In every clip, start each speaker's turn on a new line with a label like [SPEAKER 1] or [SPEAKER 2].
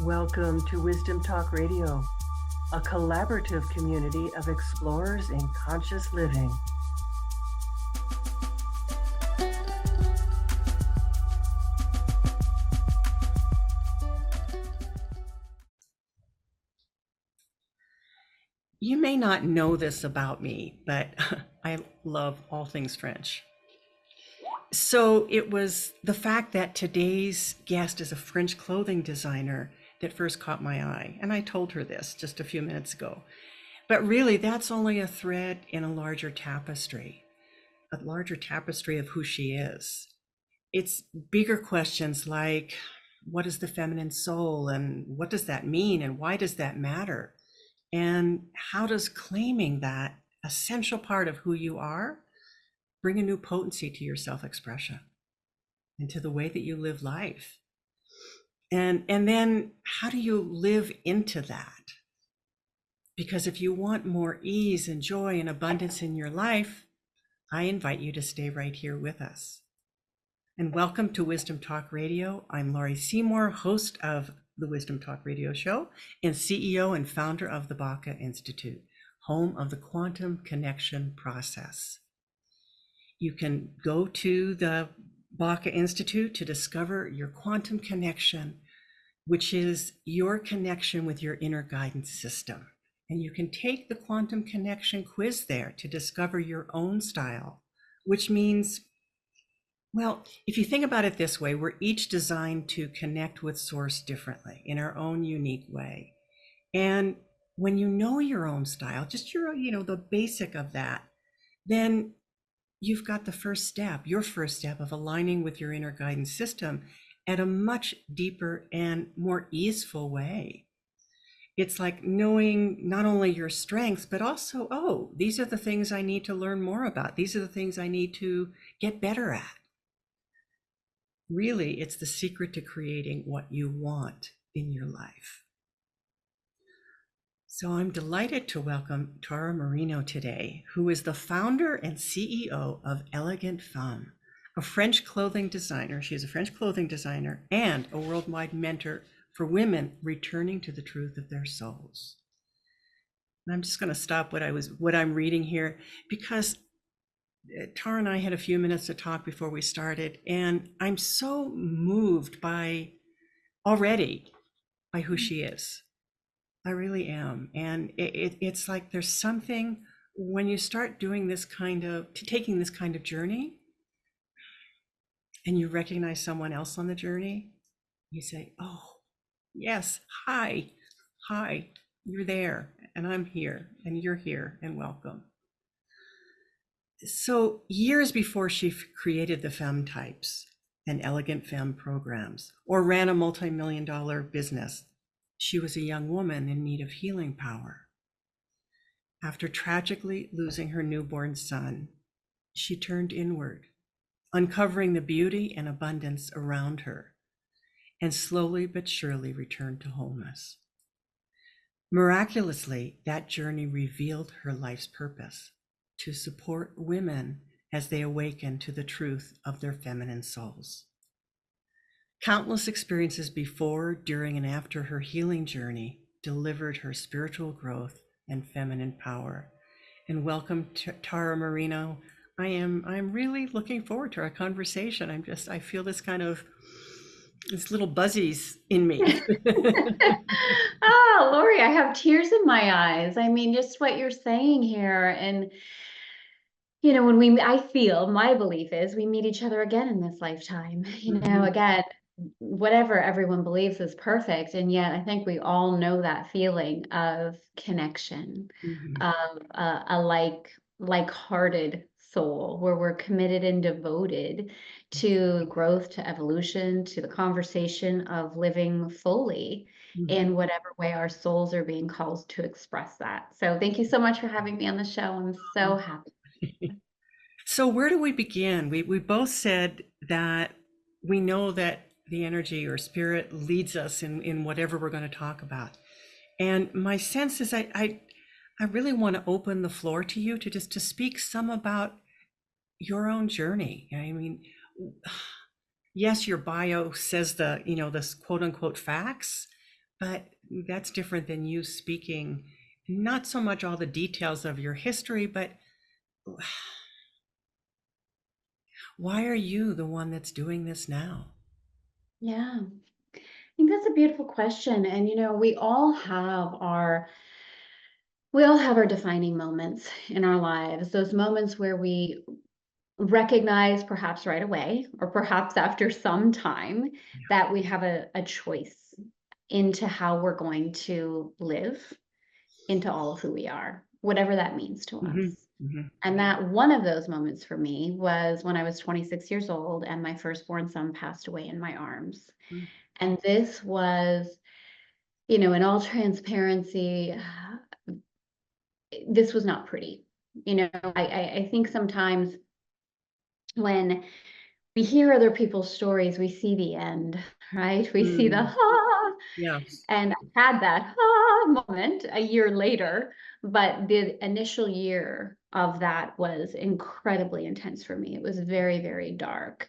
[SPEAKER 1] Welcome to Wisdom Talk Radio, a collaborative community of explorers in conscious living.
[SPEAKER 2] You may not know this about me, but I love all things French. So it was the fact that today's guest is a French clothing designer that first caught my eye. And I told her this just a few minutes ago. But really, that's only a thread in a larger tapestry of who she is. It's bigger questions like, what is the feminine soul? And what does that mean? And why does that matter? And how does claiming that essential part of who you are bring a new potency to your self-expression and to the way that you live life? And then how do you live into that? Because if you want more ease and joy and abundance in your life, I invite you to stay right here with us. And welcome to Wisdom Talk Radio. I'm Laurie Seymour, host of the Wisdom Talk Radio Show and CEO and founder of the Baca Institute, home of the quantum connection process. You can go to the Baca Institute to discover your quantum connection, which is your connection with your inner guidance system. And you can take the quantum connection quiz there to discover your own style, which means, well, if you think about it this way, we're each designed to connect with source differently in our own unique way. And when you know your own style, just the basic of that, then you've got the first step, your first step of aligning with your inner guidance system at a much deeper and more easeful way. It's like knowing not only your strengths, but also, oh, these are the things I need to learn more about. These are the things I need to get better at. Really, it's the secret to creating what you want in your life. So I'm delighted to welcome Tara Marino today, who is the founder and CEO of Elegant Femme, a French clothing designer. She is a French clothing designer and a worldwide mentor for women returning to the truth of their souls. And I'm just going to stop what I'm reading here, because Tara and I had a few minutes to talk before we started, and I'm so moved already by who she is. I really am. And it's like there's something when you start taking this kind of journey, and you recognize someone else on the journey, you say, oh, yes, hi, you're there, and I'm here, and you're here, and welcome. So years before she created the FemmTypes and Elegant Femme programs, or ran a multi-million-dollar business, she was a young woman in need of healing power. After tragically losing her newborn son, she turned inward, uncovering the beauty and abundance around her, and slowly but surely returned to wholeness. Miraculously, that journey revealed her life's purpose: to support women as they awaken to the truth of their feminine souls. Countless experiences before, during, and after her healing journey delivered her spiritual growth and feminine power. And welcome to Tara Marino. I'm really looking forward to our conversation. I feel this little buzzies in me.
[SPEAKER 3] Oh, Laurie, I have tears in my eyes. I mean, just what you're saying here. And, I feel my belief is we meet each other again in this lifetime. Again, whatever everyone believes is perfect. And yet I think we all know that feeling of connection, of a like-hearted soul where we're committed and devoted to growth, to evolution, to the conversation of living fully in whatever way our souls are being called to express that. So thank you so much for having me on the show. I'm so happy.
[SPEAKER 2] So where do we begin? We both said that we know that the energy or spirit leads us in whatever we're going to talk about. And my sense is I really want to open the floor to you to speak some about your own journey. I mean, yes, your bio says this quote unquote facts, but that's different than you speaking, not so much all the details of your history, but why are you the one that's doing this now?
[SPEAKER 3] Yeah. I think that's a beautiful question. And we all have our defining moments in our lives, those moments where we recognize perhaps right away, or perhaps after some time, that we have a choice into how we're going to live into all of who we are, whatever that means to
[SPEAKER 2] Hmm.
[SPEAKER 3] us.
[SPEAKER 2] Hmm.
[SPEAKER 3] And that one of those moments for me was when I was 26 years old and my firstborn son passed away in my arms. And this was, in all transparency, this was not pretty. I think sometimes when we hear other people's stories, we see the end, right? We see the
[SPEAKER 2] Mm.
[SPEAKER 3] ha,
[SPEAKER 2] Yes.
[SPEAKER 3] and I had that ha moment a year later, but the initial year of that was incredibly intense for me. It was very, very dark.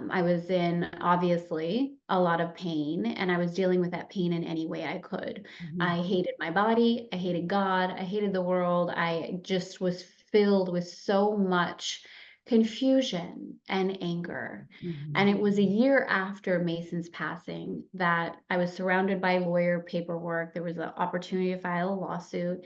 [SPEAKER 3] I was in obviously a lot of pain, and I was dealing with that pain in any way I could.
[SPEAKER 2] Hmm.
[SPEAKER 3] I hated my body, I hated God, I hated the world. I just was filled with so much confusion and anger.
[SPEAKER 2] Hmm.
[SPEAKER 3] And it was a year after Mason's passing that I was surrounded by lawyer paperwork. There was an opportunity to file a lawsuit.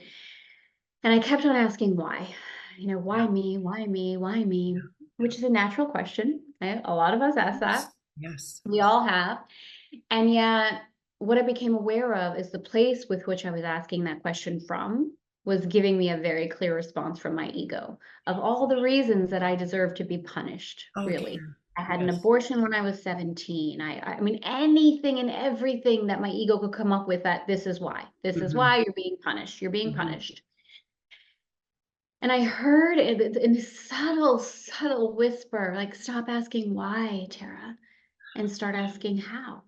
[SPEAKER 3] And I kept on asking why.
[SPEAKER 2] Yeah.
[SPEAKER 3] Why me? Why me? Why me? Which is a natural question. Right? A lot of us ask that.
[SPEAKER 2] Yes. Yes.
[SPEAKER 3] We all have. And yet, what I became aware of is the place with which I was asking that question from was giving me a very clear response from my ego of all the reasons that I deserve to be punished,
[SPEAKER 2] Oh
[SPEAKER 3] really.
[SPEAKER 2] dear.
[SPEAKER 3] I had an
[SPEAKER 2] Yes.
[SPEAKER 3] abortion when I was 17. I mean, anything and everything that my ego could come up with, that this is why. This is
[SPEAKER 2] Hmm.
[SPEAKER 3] why you're being punished. You're being
[SPEAKER 2] Hmm.
[SPEAKER 3] punished. And I heard it in this subtle, subtle whisper, like, stop asking why, Tara, and start asking how.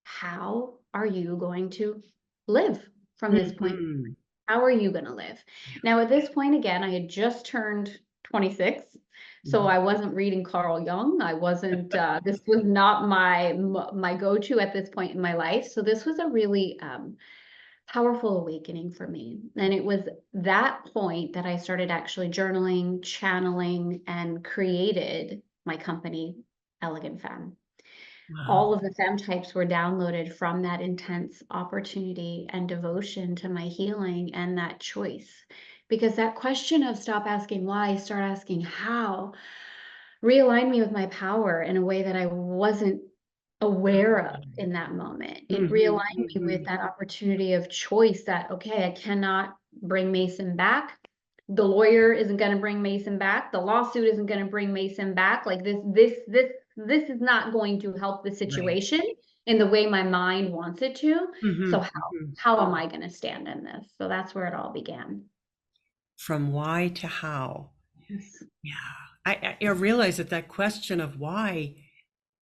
[SPEAKER 3] How are you going to live from this point?
[SPEAKER 2] Hmm.
[SPEAKER 3] How are you going to live? Now, at this point, again, I had just turned 26. So
[SPEAKER 2] Mhm.
[SPEAKER 3] I wasn't reading Carl Jung. I wasn't, this was not my go-to at this point in my life. So this was a really powerful awakening for me. And it was that point that I started actually journaling, channeling, and created my company, Elegant Femme. All
[SPEAKER 2] Wow.
[SPEAKER 3] of the FemmTypes were downloaded from that intense opportunity and devotion to my healing and that choice. Because that question of stop asking why, start asking how, realigned me with my power in a way that I wasn't aware of in that moment. It
[SPEAKER 2] Mhm.
[SPEAKER 3] realigned me with
[SPEAKER 2] Mhm.
[SPEAKER 3] that opportunity of choice that, okay, I cannot bring Mason back. The lawyer isn't going to bring Mason back. The lawsuit isn't going to bring Mason back. Like this is not going to help the
[SPEAKER 2] Right.
[SPEAKER 3] situation in the way my mind wants it to. So
[SPEAKER 2] Mhm. Mhm.
[SPEAKER 3] how am I going to stand in this? So that's where it all began.
[SPEAKER 2] From why to how.
[SPEAKER 3] Yes.
[SPEAKER 2] Yeah. I realize that that question of why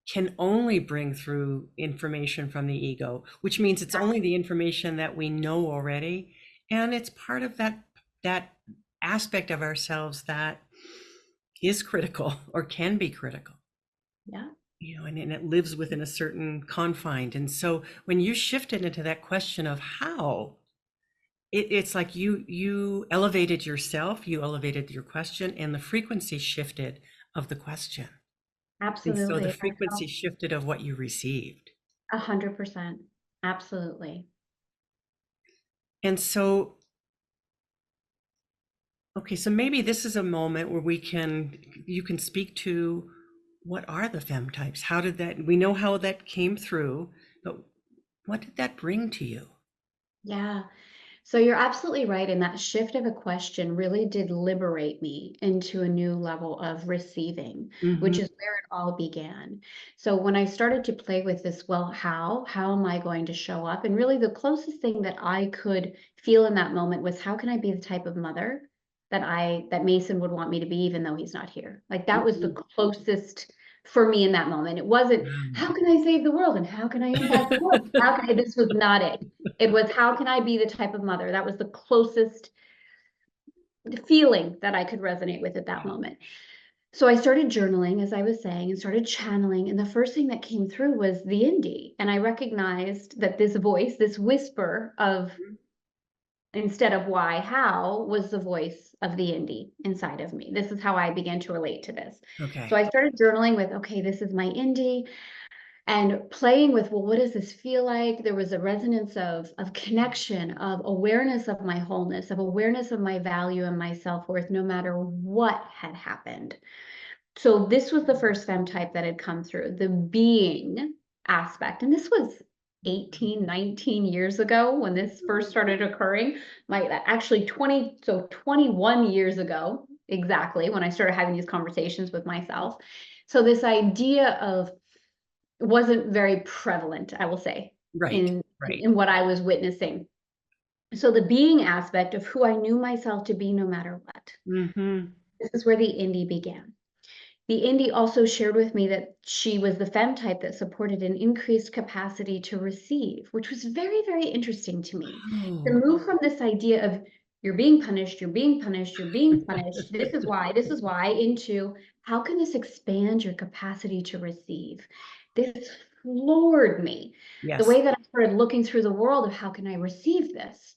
[SPEAKER 2] can only bring through information from the ego, which means it's only the information that we know already, and it's part of that aspect of ourselves that is critical or can be critical.
[SPEAKER 3] Yeah.
[SPEAKER 2] And it lives within a certain confine. And so when you shifted into that question of how, it's like you elevated yourself, you elevated your question, and the frequency shifted of the question. And so the
[SPEAKER 3] Absolutely. I
[SPEAKER 2] frequency
[SPEAKER 3] felt
[SPEAKER 2] shifted of what you received.
[SPEAKER 3] 100%. Absolutely.
[SPEAKER 2] And so, okay, so maybe this is a moment where you can speak to what are the fem types? How did that, we know how that came through, but what did that bring to you?
[SPEAKER 3] Yeah. So you're absolutely right. And that shift of a question really did liberate me into a new level of receiving,
[SPEAKER 2] Hmm.
[SPEAKER 3] which is where it all began. So when I started to play with this, well, how am I going to show up? And really the closest thing that I could feel in that moment was how can I be the type of mother that Mason would want me to be, even though he's not here? Like that was the closest for me in that moment. It wasn't, how can I save the world? And how can I impact the world? This was not it. It was, how can I be the type of mother? That was the closest feeling that I could resonate with at that moment. So I started journaling, as I was saying, and started channeling. And the first thing that came through was the indie. And I recognized that this voice, this whisper of instead of why, how, was the voice of the indie inside of me. This is how I began to relate to this. So
[SPEAKER 2] Okay.
[SPEAKER 3] I started journaling with, okay, this is my indie, and playing with, well, what does this feel like? There was a resonance of connection, of awareness of my wholeness, of awareness of my value and my self-worth, no matter what had happened. So this was the first femme type that had come through, the being aspect. And this was 18, 19 years ago when this first started occurring. Actually 21 years ago, exactly, when I started having these conversations with myself. So this idea of wasn't very prevalent, I will say,
[SPEAKER 2] Right. Right.
[SPEAKER 3] in what I was witnessing. So the being aspect of who I knew myself to be no matter what.
[SPEAKER 2] Mm-hmm.
[SPEAKER 3] This is where the indie began. The indie also shared with me that she was the femme type that supported an increased capacity to receive, which was very, very interesting to me. To
[SPEAKER 2] Oh.
[SPEAKER 3] move from this idea of you're being punished, you're being punished, you're being punished, this is why, into how can this expand your capacity to receive? This floored me. The
[SPEAKER 2] Yes.
[SPEAKER 3] way that I started looking through the world of how can I receive this?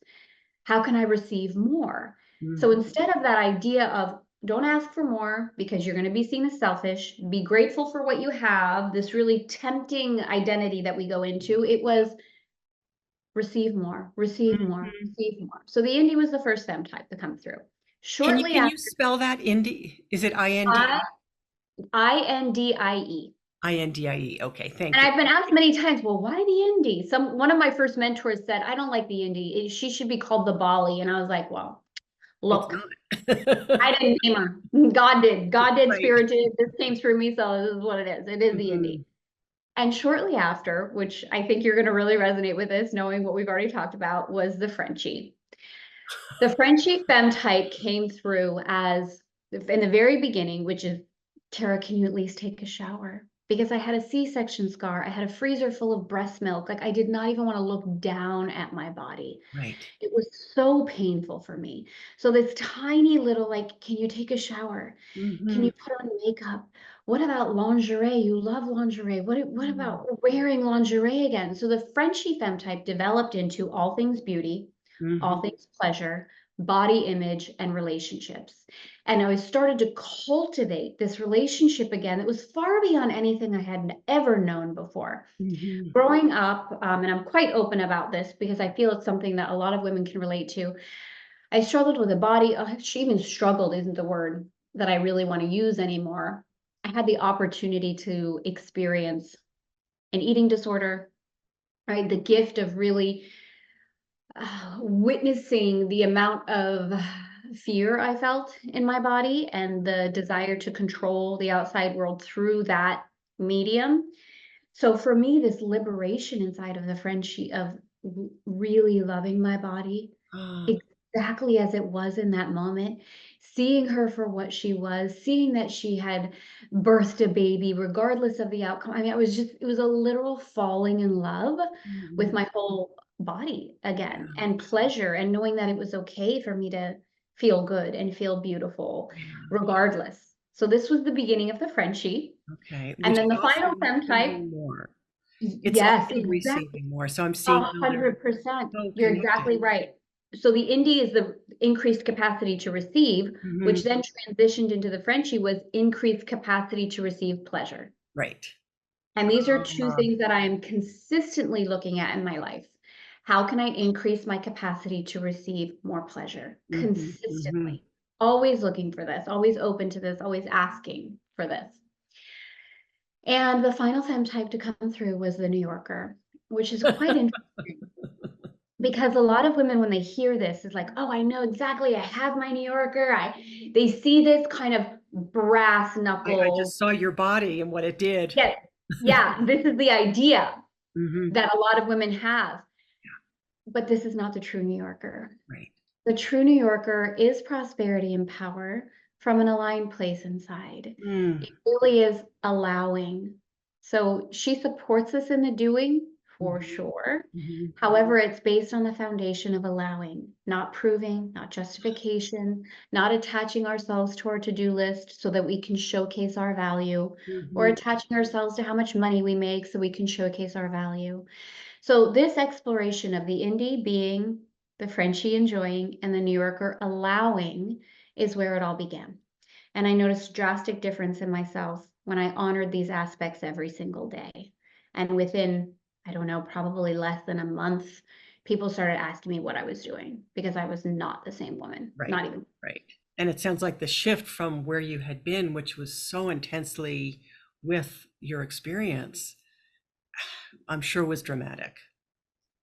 [SPEAKER 3] How can I receive more? So
[SPEAKER 2] Mm-hmm.
[SPEAKER 3] instead of that idea of don't ask for more because you're going to be seen as selfish, be grateful for what you have, this really tempting identity that we go into, it was receive more, receive more,
[SPEAKER 2] Mm-hmm.
[SPEAKER 3] receive more. So the indie was the first femme type to come through.
[SPEAKER 2] Can you
[SPEAKER 3] Shortly
[SPEAKER 2] can you
[SPEAKER 3] after,
[SPEAKER 2] spell that indie? Is it
[SPEAKER 3] I,
[SPEAKER 2] IND?
[SPEAKER 3] INDIE.
[SPEAKER 2] INDIE. Okay,
[SPEAKER 3] And
[SPEAKER 2] thank you.
[SPEAKER 3] I've been asked many times, well, why the indie? One of my first mentors said, I don't like the indie. She should be called the Bali. And I was like, well,
[SPEAKER 2] It's
[SPEAKER 3] look,
[SPEAKER 2] not.
[SPEAKER 3] I didn't name her. God did. God did
[SPEAKER 2] Right.
[SPEAKER 3] spirited. This came through me, so this is what it is. It is the indie.
[SPEAKER 2] Mhm.
[SPEAKER 3] And shortly after, which I think you're going to really resonate with this, knowing what we've already talked about, was the Frenchie. The Frenchie femme type came through as in the very beginning, which is Tara, can you at least take a shower? Because I had a C-section scar. I had a freezer full of breast milk. Like I did not even want to look down at my body.
[SPEAKER 2] Right.
[SPEAKER 3] It was so painful for me. So this tiny little, like, can you take a shower? Can
[SPEAKER 2] Mhm.
[SPEAKER 3] you put on makeup? What about lingerie? You love lingerie. What
[SPEAKER 2] Mm.
[SPEAKER 3] about wearing lingerie again? So the Frenchie femme type developed into all things beauty, all
[SPEAKER 2] Mhm.
[SPEAKER 3] things pleasure, body image, and relationships. And I started to cultivate this relationship again that was far beyond anything I had ever known before.
[SPEAKER 2] Mhm.
[SPEAKER 3] Growing up, and I'm quite open about this because I feel it's something that a lot of women can relate to. I struggled with a body. She even struggled isn't the word that I really want to use anymore. I had the opportunity to experience an eating disorder, right? The gift of really witnessing the amount of fear I felt in my body and the desire to control the outside world through that medium. So for me, this liberation inside of the Frenchie of really loving my body
[SPEAKER 2] Ah.
[SPEAKER 3] exactly as it was in that moment, seeing her for what she was, seeing that she had birthed a baby, regardless of the outcome. I mean, it was a literal falling in love with
[SPEAKER 2] Mhm.
[SPEAKER 3] my whole body again
[SPEAKER 2] Yeah.
[SPEAKER 3] and pleasure and knowing that it was okay for me to feel good and feel beautiful
[SPEAKER 2] Yeah.
[SPEAKER 3] regardless. So this was the beginning of the Frenchie.
[SPEAKER 2] Okay.
[SPEAKER 3] And
[SPEAKER 2] Which
[SPEAKER 3] then
[SPEAKER 2] is
[SPEAKER 3] the
[SPEAKER 2] also
[SPEAKER 3] final femme type,
[SPEAKER 2] receiving more. It's
[SPEAKER 3] yes,
[SPEAKER 2] also
[SPEAKER 3] exactly.
[SPEAKER 2] receiving more. So I'm seeing how they're
[SPEAKER 3] 100%.
[SPEAKER 2] so
[SPEAKER 3] You're
[SPEAKER 2] connected.
[SPEAKER 3] exactly right. So the indie is the increased capacity to receive,
[SPEAKER 2] Mhm.
[SPEAKER 3] which then transitioned into the Frenchie was increased capacity to receive pleasure.
[SPEAKER 2] Right.
[SPEAKER 3] And these are two
[SPEAKER 2] Ah.
[SPEAKER 3] things that I am consistently looking at in my life. How can I increase my capacity to receive more pleasure
[SPEAKER 2] Mhm. Mhm.
[SPEAKER 3] consistently? Always looking for this, always open to this, always asking for this. And the final femme type to come through was the New Yorker, which is quite interesting. Because a lot of women, when they hear this, is like, oh, I know exactly. I have my New Yorker. They see this kind of brass
[SPEAKER 2] I
[SPEAKER 3] knuckles.
[SPEAKER 2] just saw your body and what it did.
[SPEAKER 3] Yeah, yeah, this is the idea
[SPEAKER 2] Mhm.
[SPEAKER 3] that a lot of women have. But this is not the true New Yorker.
[SPEAKER 2] Right.
[SPEAKER 3] The true New Yorker is prosperity and power from an aligned place inside.
[SPEAKER 2] Mm.
[SPEAKER 3] It really is allowing. So she supports us in the doing, for sure.
[SPEAKER 2] Mhm.
[SPEAKER 3] However, it's based on the foundation of allowing, not proving, not justification, not attaching ourselves to our to-do list so that we can showcase our value, or
[SPEAKER 2] Mhm.
[SPEAKER 3] attaching ourselves to how much money we make so we can showcase our value. So this exploration of the indie being, the Frenchie enjoying, and the New Yorker allowing is where it all began. And I noticed drastic difference in myself when I honored these aspects every single day. And within, I don't know, probably less than a month, people started asking me what I was doing because I was not the same woman,
[SPEAKER 2] Right,
[SPEAKER 3] not even.
[SPEAKER 2] right. And it sounds like the shift from where you had been, which was so intensely with your experience, I'm sure was dramatic.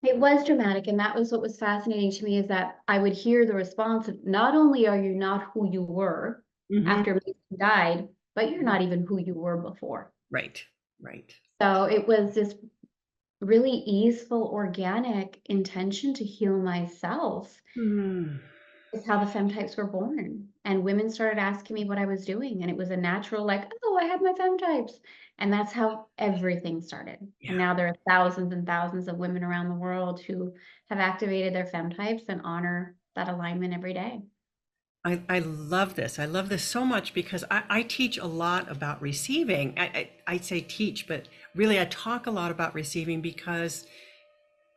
[SPEAKER 3] It was dramatic, and that was what was fascinating to me is that I would hear the response of not only are you not who you were
[SPEAKER 2] Mhm.
[SPEAKER 3] after Mason died, but you're not even who you were before.
[SPEAKER 2] Right, right.
[SPEAKER 3] So it was this really easeful, organic intention to heal myself
[SPEAKER 2] Mm.
[SPEAKER 3] is how the FemTypes were born. And women started asking me what I was doing. And it was a natural, like, oh, I have my FemTypes. And that's how everything started.
[SPEAKER 2] Yeah.
[SPEAKER 3] And now there are thousands and thousands of women around the world who have activated their FemTypes and honor that alignment every day.
[SPEAKER 2] I love this. I love this so much because I teach a lot about receiving. I say teach, but really I talk a lot about receiving because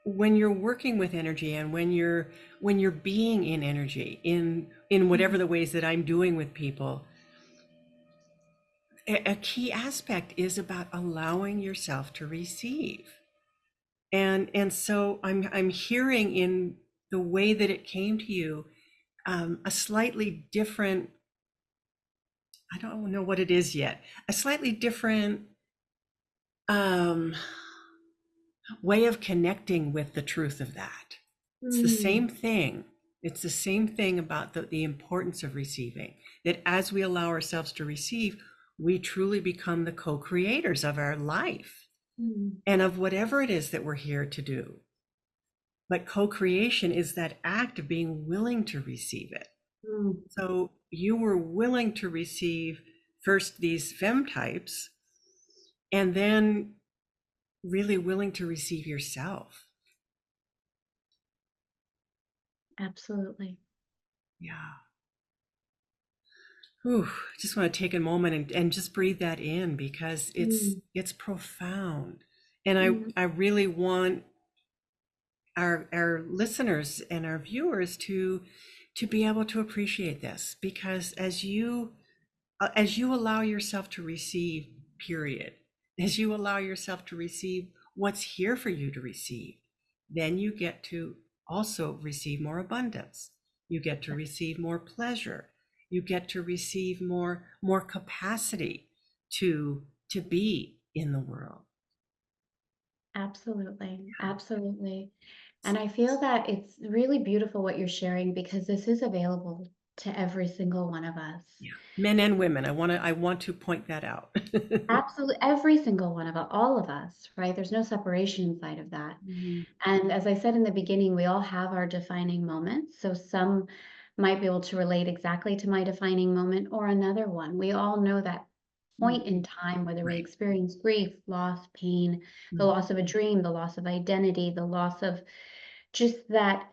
[SPEAKER 2] when you're working with energy and when you're being in energy in whatever the ways that I'm doing with people, a key aspect is about allowing yourself to receive. And so I'm hearing in the way that it came to you, a slightly different, I don't know what it is yet, a slightly different um, way of connecting with the truth of that. It's the
[SPEAKER 3] Mm,
[SPEAKER 2] same thing. It's the same thing about the importance of receiving, that as we allow ourselves to receive, we truly become the co-creators of our life
[SPEAKER 3] mm,
[SPEAKER 2] and of whatever it is that we're here to do. But co-creation is that act of being willing to receive it.
[SPEAKER 3] mm.
[SPEAKER 2] So you were willing to receive first these femme types and then really willing to receive yourself.
[SPEAKER 3] Absolutely.
[SPEAKER 2] Yeah. Whew, just want to take a moment and just breathe that in because
[SPEAKER 3] Mm,
[SPEAKER 2] it's profound. And
[SPEAKER 3] mm,
[SPEAKER 2] I really want our listeners and our viewers to be able to appreciate this because as you allow yourself to receive, period, as you allow yourself to receive what's here for you to receive, then you get to also receive more abundance. You get to receive more pleasure. You get to receive more capacity to be in the world.
[SPEAKER 3] absolutely. Absolutely. And I feel that it's really beautiful what you're sharing because this is available to every single one of us.
[SPEAKER 2] Yeah. Men and women. I want to point that out.
[SPEAKER 3] Absolutely, every single one of us, all of us, right? There's no separation inside of that.
[SPEAKER 2] Mhm.
[SPEAKER 3] And as I said in the beginning, we all have our defining moments. So some might be able to relate exactly to my defining moment or another one. We all know that point in time, whether we
[SPEAKER 2] Right.
[SPEAKER 3] experience grief, loss, pain, the
[SPEAKER 2] Mm.
[SPEAKER 3] loss of a dream, the loss of identity, the loss of just that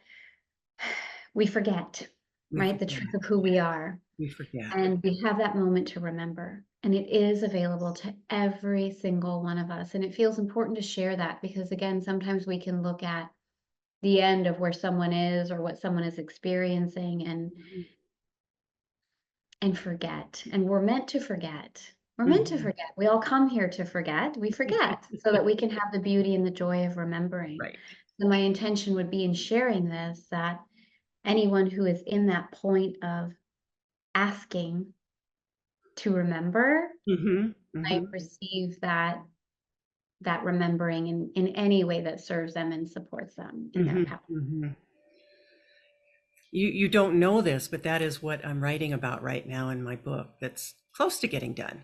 [SPEAKER 3] we forget,
[SPEAKER 2] We
[SPEAKER 3] right? The
[SPEAKER 2] forget.
[SPEAKER 3] truth of who we are.
[SPEAKER 2] We forget.
[SPEAKER 3] And we have that moment to remember. And it is available to every single one of us. And it feels important to share that because, again, sometimes we can look at the end of where someone is or what someone is experiencing and forget. And we're meant to forget. We're meant to
[SPEAKER 2] Mhm.
[SPEAKER 3] forget. We all come here to forget. We forget so that we can have the beauty and the joy of remembering.
[SPEAKER 2] Right.
[SPEAKER 3] So my intention would be in sharing this that anyone who is in that point of asking to remember
[SPEAKER 2] Hmm.
[SPEAKER 3] might
[SPEAKER 2] Hmm.
[SPEAKER 3] receive that remembering in any way that serves them and supports them in their
[SPEAKER 2] Hmm.
[SPEAKER 3] power.
[SPEAKER 2] Hmm. You don't know this, but that is what I'm writing about right now in my book. That's close to getting done.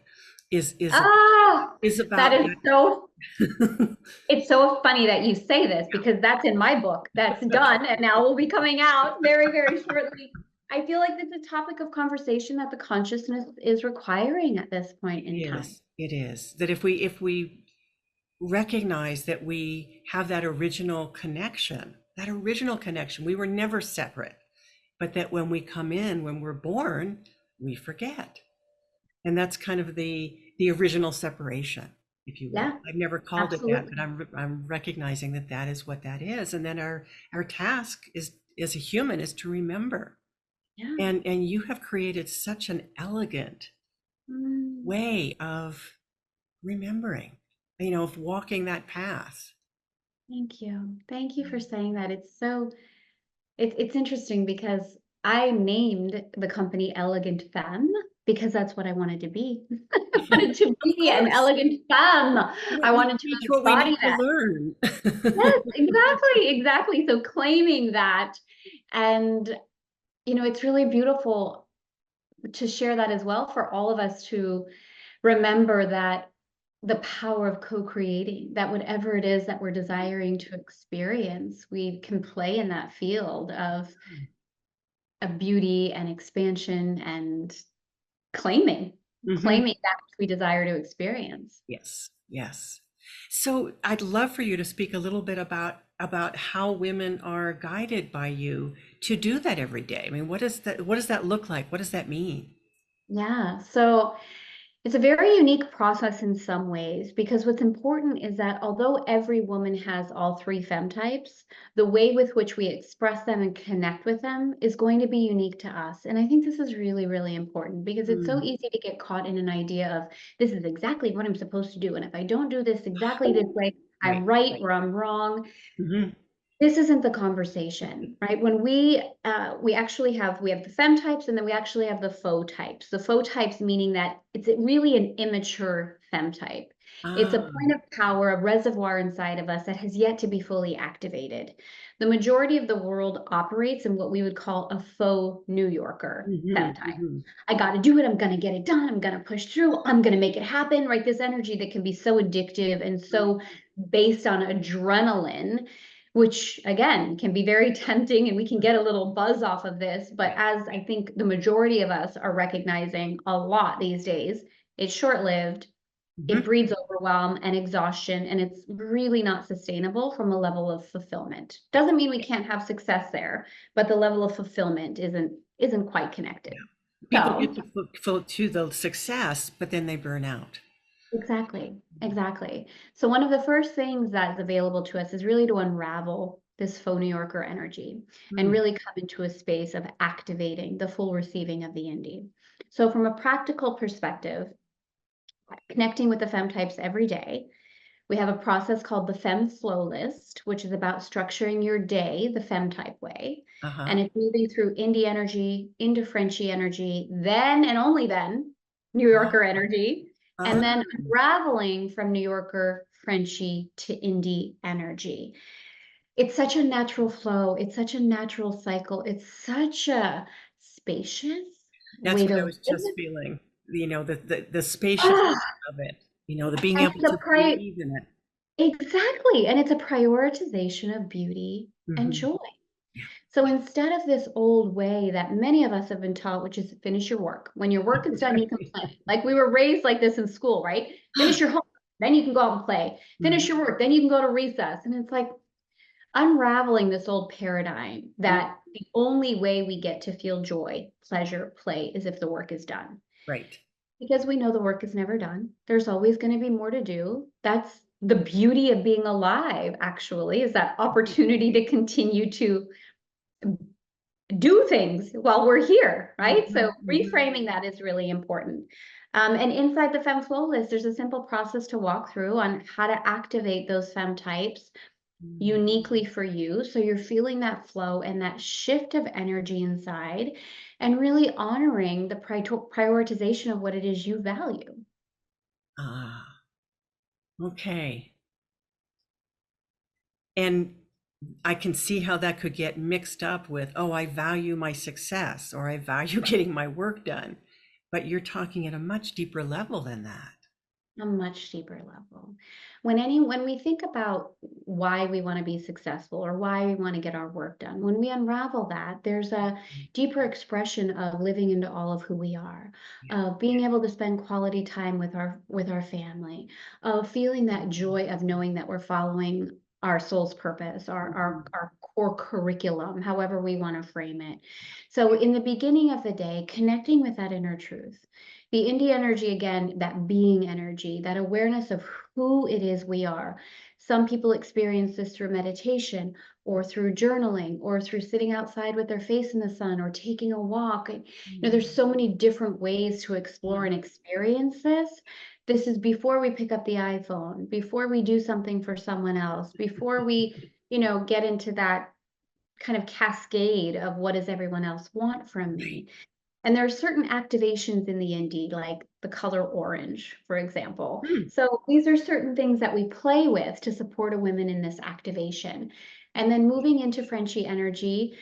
[SPEAKER 3] Ah,
[SPEAKER 2] Is
[SPEAKER 3] that
[SPEAKER 2] about
[SPEAKER 3] is so,
[SPEAKER 2] that.
[SPEAKER 3] it's so funny that you say this because that's in my book. That's done and now will be coming out very, very shortly. I feel like it's a topic of conversation that the consciousness is requiring at this point in time.
[SPEAKER 2] It is. That if we recognize that we have that original connection, that original connection. We were never separate, but that when we come in, when we're born, we forget. And that's kind of the original separation, if you will.
[SPEAKER 3] Yeah,
[SPEAKER 2] I've never called it that,
[SPEAKER 3] absolutely.
[SPEAKER 2] but I'm recognizing that that is what that is. And then our task is, as a human, is to remember.
[SPEAKER 3] Yeah.
[SPEAKER 2] And you have created such an elegant
[SPEAKER 3] Mm,
[SPEAKER 2] way of remembering, you know, of walking that path.
[SPEAKER 3] thank you. Thank you for saying that. It's so it's interesting because I named the company Elegant Femme because that's what I wanted to be. I wanted to
[SPEAKER 2] Of
[SPEAKER 3] be an
[SPEAKER 2] course,
[SPEAKER 3] elegant femme. I
[SPEAKER 2] we
[SPEAKER 3] wanted to
[SPEAKER 2] teach what we need
[SPEAKER 3] embody
[SPEAKER 2] to
[SPEAKER 3] that.
[SPEAKER 2] learn.
[SPEAKER 3] Yes, exactly, exactly. So claiming that, and it's really beautiful to share that as well for all of us to remember that the power of co-creating, that whatever it is that we're desiring to experience, we can play in that field of beauty and expansion and claiming
[SPEAKER 2] Mhm.
[SPEAKER 3] claiming that which we desire to experience.
[SPEAKER 2] Yes, yes. So I'd love for you to speak a little bit about how women are guided by you to do that every day. I mean, what does that look like? What does that mean?
[SPEAKER 3] Yeah. So it's a very unique process in some ways because what's important is that although every woman has all three fem types, the way with which we express them and connect with them is going to be unique to us. And I think this is really, really important because it's so
[SPEAKER 2] Mm,
[SPEAKER 3] easy to get caught in an idea of this is exactly what I'm supposed to do. And if I don't do this exactly this way,
[SPEAKER 2] right.
[SPEAKER 3] I'm right or I'm wrong.
[SPEAKER 2] Mhm.
[SPEAKER 3] This isn't the conversation, right? When we actually have the fem types, and then we actually have the faux types. The faux types meaning that it's really an immature fem type. It's a
[SPEAKER 2] Ah,
[SPEAKER 3] point of power, a reservoir inside of us that has yet to be fully activated. The majority of the world operates in what we would call a faux New Yorker fem
[SPEAKER 2] mhm,
[SPEAKER 3] type.
[SPEAKER 2] mhm.
[SPEAKER 3] I got to do it. I'm going to get it done. I'm going to push through. I'm going to make it happen, right? This energy that can be so addictive and so based on adrenaline, which again can be very tempting and we can get a little buzz off of this. But
[SPEAKER 2] Right.
[SPEAKER 3] as I think the majority of us are recognizing a lot these days, it's short lived. It
[SPEAKER 2] Mhm.
[SPEAKER 3] breeds overwhelm and exhaustion, and it's really not sustainable from a level of fulfillment. Doesn't mean we can't have success there, but the level of fulfillment isn't quite connected.
[SPEAKER 2] People get
[SPEAKER 3] So
[SPEAKER 2] to the success, but then they burn out.
[SPEAKER 3] exactly, exactly. So one of the first things that's available to us is really to unravel this faux New Yorker energy and
[SPEAKER 2] Mm.
[SPEAKER 3] really come into a space of activating the full receiving of the indie. So from a practical perspective, connecting with the fem types every day, we have a process called the Femme Flow List, which is about structuring your day the Femme type way.
[SPEAKER 2] Uh-huh.
[SPEAKER 3] And it's moving through indie energy into Frenchy energy, then and only then New
[SPEAKER 2] Ah,
[SPEAKER 3] Yorker energy, and
[SPEAKER 2] ah,
[SPEAKER 3] then unraveling from New Yorker, Frenchy to indie energy. It's such a natural flow. It's such a natural cycle. It's such a spacious
[SPEAKER 2] that's
[SPEAKER 3] way
[SPEAKER 2] what
[SPEAKER 3] to
[SPEAKER 2] I
[SPEAKER 3] live.
[SPEAKER 2] was just feeling, you know, the spaciousness
[SPEAKER 3] Ah,
[SPEAKER 2] of it, you know, the being
[SPEAKER 3] and
[SPEAKER 2] able
[SPEAKER 3] it's a
[SPEAKER 2] to breathe in it.
[SPEAKER 3] exactly. And it's a prioritization of beauty and
[SPEAKER 2] Mhm.
[SPEAKER 3] joy.
[SPEAKER 2] Yeah.
[SPEAKER 3] So instead of this old way that many of us have been taught, which is finish your work. When your work is done, you can play. Like we were raised like this in school, right? Finish your homework, then you can go out and play. Finish
[SPEAKER 2] Mhm.
[SPEAKER 3] your work, then you can go to recess. And it's like unraveling this old paradigm that the only way we get to feel joy, pleasure, play is if the work is done.
[SPEAKER 2] Right.
[SPEAKER 3] Because we know the work is never done. There's always going to be more to do. That's the beauty of being alive, actually, is that opportunity to continue to do things while we're here, right? So
[SPEAKER 2] Mhm, mhm.
[SPEAKER 3] reframing that is really important. And inside the Femme Flow list, there's a simple process to walk through on how to activate those femme types
[SPEAKER 2] Mm.
[SPEAKER 3] uniquely for you. So you're feeling that flow and that shift of energy inside and really honoring the prioritization of what it is you value.
[SPEAKER 2] Ah, okay. And I can see how that could get mixed up with, oh, I value my success or I value getting my work done. But you're talking at a much deeper level than that.
[SPEAKER 3] A much deeper level. When we think about why we want to be successful or why we want to get our work done, when we unravel that, there's a deeper expression of living into all of who we are, of being able to spend quality time with our family, of feeling that joy of knowing that we're following our soul's purpose, our core curriculum, however we want to frame it. So in the beginning of the day, connecting with that inner truth, the indie energy, again, that being energy, that awareness of who it is we are. Some people experience this through meditation or through journaling or through sitting outside with their face in the sun or taking a walk. And, there's so many different ways to explore and experience this. This is before we pick up the iPhone, before we do something for someone else, before we, get into that kind of cascade of what does everyone else want from me. And there are certain activations in the indie, like the color orange, for example. So these are certain things that we play with to support a woman in this activation. And then moving into Frenchie energy,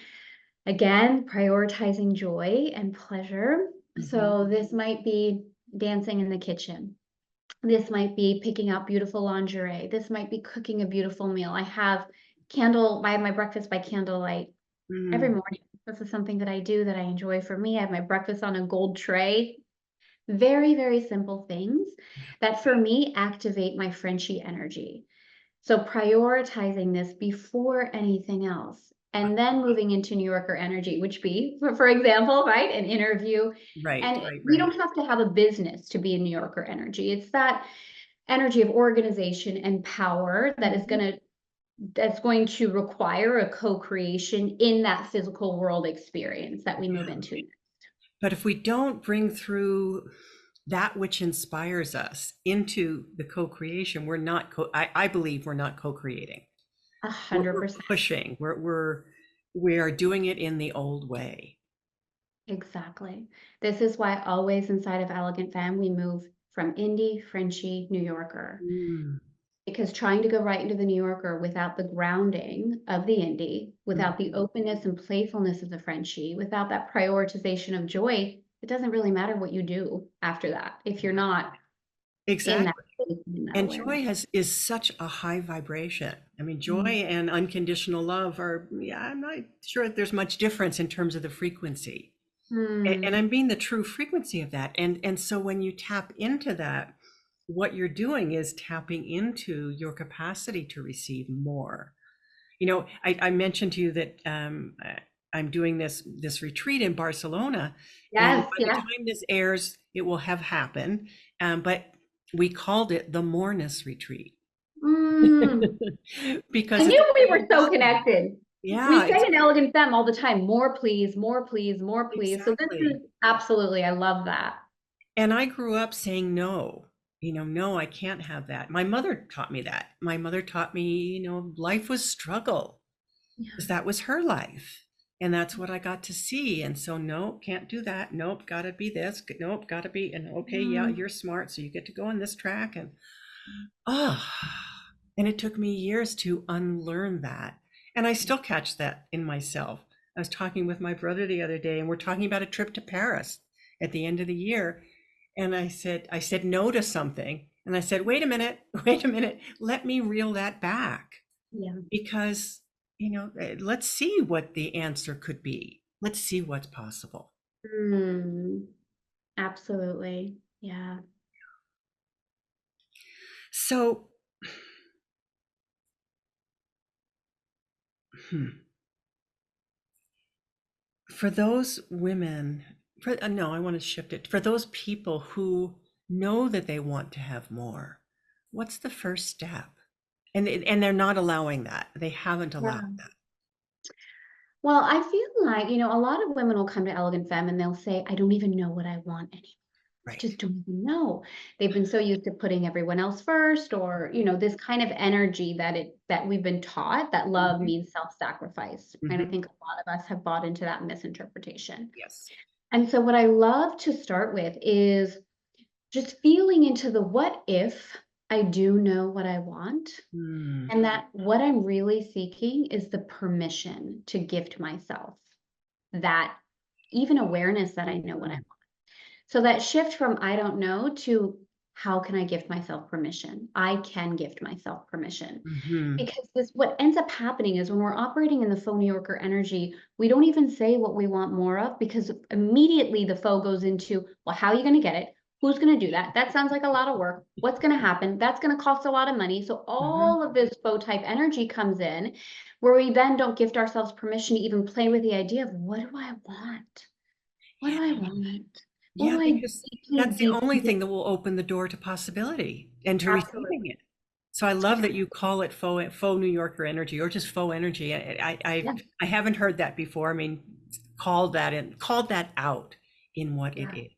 [SPEAKER 3] again, prioritizing joy and pleasure. So this might be dancing in the kitchen. This might be picking out beautiful lingerie. This might be cooking a beautiful meal. I have my breakfast by candlelight every morning. This is something that I do that I enjoy for me. I have my breakfast on a gold tray. Very, very simple things that for me activate my Frenchie energy. So prioritizing this before anything else. And then moving into New Yorker energy, which be, for example, right, an interview. And we don't have to have a business to be a New Yorker energy. It's that energy of organization and power that is that's going to require a co-creation in that physical world experience that we move into.
[SPEAKER 2] But if we don't bring through that which inspires us into the co-creation, we're not I believe we're not co-creating.
[SPEAKER 3] 100%.
[SPEAKER 2] We're pushing. We are doing it in the old way.
[SPEAKER 3] Exactly. This is why always inside of Elegant Femme we move from indie, Frenchie, New Yorker. Because trying to go right into the New Yorker without the grounding of the indie, without the openness and playfulness of the Frenchie, without that prioritization of joy, it doesn't really matter what you do after that if you're not
[SPEAKER 2] exactly
[SPEAKER 3] in that space, in that
[SPEAKER 2] and
[SPEAKER 3] awareness.
[SPEAKER 2] joy is such a high vibration. I mean, joy and unconditional love are, I'm not sure that there's much difference in terms of the frequency. And I'm being the true frequency of that. And so when you tap into that, what you're doing is tapping into your capacity to receive more. I mentioned to you that I'm doing this retreat in Barcelona. And by the time this airs, it will have happened. But we called it the Moreness Retreat. Because
[SPEAKER 3] I knew we were so connected.
[SPEAKER 2] Yeah.
[SPEAKER 3] We say in Elegant Femme all the time, more please, more please, more please.
[SPEAKER 2] Exactly.
[SPEAKER 3] So this is absolutely, I love that.
[SPEAKER 2] And I grew up saying no. No, I can't have that. My mother taught me that. My mother taught me, life was struggle. Because that was her life. And that's what I got to see. And so, no, can't do that. Nope, gotta be this. Nope, gotta be. And okay, yeah, you're smart. So you get to go on this track. And and it took me years to unlearn that. And I still catch that in myself. I was talking with my brother the other day, and we're talking about a trip to Paris at the end of the year. And I said no to something. And I said, wait a minute, let me reel that back.
[SPEAKER 3] Yeah.
[SPEAKER 2] Because, let's see what the answer could be. Let's see what's possible.
[SPEAKER 3] Absolutely. Yeah.
[SPEAKER 2] So, for those women, I want to shift it. For those people who know that they want to have more, what's the first step? And they're not allowing that. They haven't allowed that.
[SPEAKER 3] Well, I feel like, a lot of women will come to Elegant Femme and they'll say, I don't even know what I want anymore. I just don't even know. They've been so used to putting everyone else first, or, this kind of energy that we've been taught that love means self-sacrifice. And I think a lot of us have bought into that misinterpretation.
[SPEAKER 2] Yes.
[SPEAKER 3] And so what I love to start with is just feeling into the what if I do know what I want, and that what I'm really seeking is the permission to gift myself that even awareness that I know what I want. So that shift from I don't know to how can I gift myself permission? I can gift myself permission.
[SPEAKER 2] Mm-hmm.
[SPEAKER 3] Because what ends up happening is when we're operating in the faux New Yorker energy, we don't even say what we want more of, because immediately the faux goes into, well, how are you going to get it? Who's going to do that? That sounds like a lot of work. What's going to happen? That's going to cost a lot of money. So
[SPEAKER 2] Mm-hmm.
[SPEAKER 3] all of this faux type energy comes in, where we then don't gift ourselves permission to even play with the idea of, what do I want? What do I want? What
[SPEAKER 2] Yeah,
[SPEAKER 3] do I
[SPEAKER 2] because
[SPEAKER 3] deeply,
[SPEAKER 2] that's the only
[SPEAKER 3] deeply,
[SPEAKER 2] thing that will open the door to possibility and to receiving
[SPEAKER 3] absolutely.
[SPEAKER 2] it. So I love
[SPEAKER 3] Yeah.
[SPEAKER 2] that you call it faux New Yorker energy, or just faux energy.
[SPEAKER 3] Yeah.
[SPEAKER 2] I haven't heard that before. I mean, called that out in what it
[SPEAKER 3] Yeah.
[SPEAKER 2] is.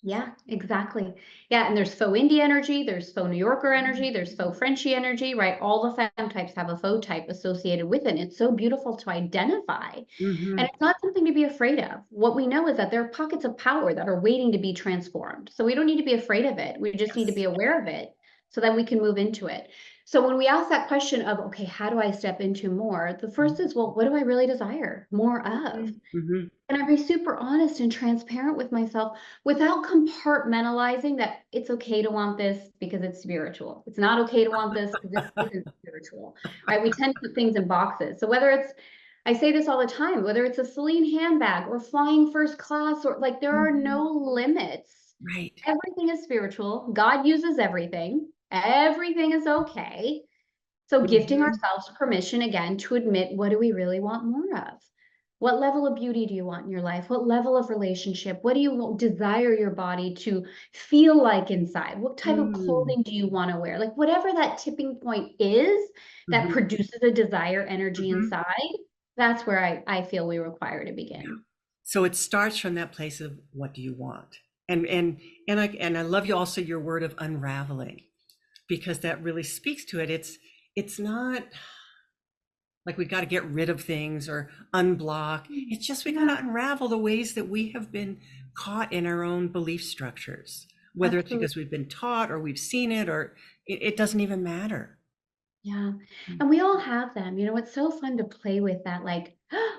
[SPEAKER 3] Yeah, exactly. Yeah, and there's faux indie energy, there's faux New Yorker energy, there's faux Frenchy energy, right? All the femme types have a faux type associated with it. It's so beautiful to identify.
[SPEAKER 2] Mm-hmm.
[SPEAKER 3] And it's not something to be afraid of. What we know is that there are pockets of power that are waiting to be transformed. So we don't need to be afraid of it. We just need to
[SPEAKER 2] Yes.
[SPEAKER 3] be aware of it so that we can move into it. So when we ask that question of, okay, how do I step into more? The first is, well, what do I really desire more of?
[SPEAKER 2] Mm-hmm.
[SPEAKER 3] And I be super honest and transparent with myself without compartmentalizing that it's okay to want this because it's spiritual. It's not okay to want this because this isn't spiritual, right? We tend to put things in boxes. So whether it's, I say this all the time, whether it's a Celine handbag or flying first class, or like, there are
[SPEAKER 2] Mhm.
[SPEAKER 3] no limits.
[SPEAKER 2] Right.
[SPEAKER 3] Everything is spiritual. God uses everything. Everything is okay. So gifting
[SPEAKER 2] Mhm.
[SPEAKER 3] ourselves permission again to admit, what do we really want more of? What level of beauty do you want in your life? What level of relationship? What do you desire your body to feel like inside? What type of
[SPEAKER 2] Mm.
[SPEAKER 3] clothing do you want to wear? Like, whatever that tipping point is that
[SPEAKER 2] Mhm.
[SPEAKER 3] produces a desire energy
[SPEAKER 2] Mhm.
[SPEAKER 3] inside, that's where I feel we require to
[SPEAKER 2] Yeah.
[SPEAKER 3] begin.
[SPEAKER 2] So it starts from that place of, what do you want? And I love you also your word of unraveling, because that really speaks to it. It's not like we got to get rid of things or unblock. It's just we got
[SPEAKER 3] Yeah,
[SPEAKER 2] to unravel the ways that we have been caught in our own belief structures, whether it's
[SPEAKER 3] absolutely.
[SPEAKER 2] because we've been taught or we've seen it, or it doesn't even matter.
[SPEAKER 3] Yeah. And we all have them. It's so fun to play with that, like,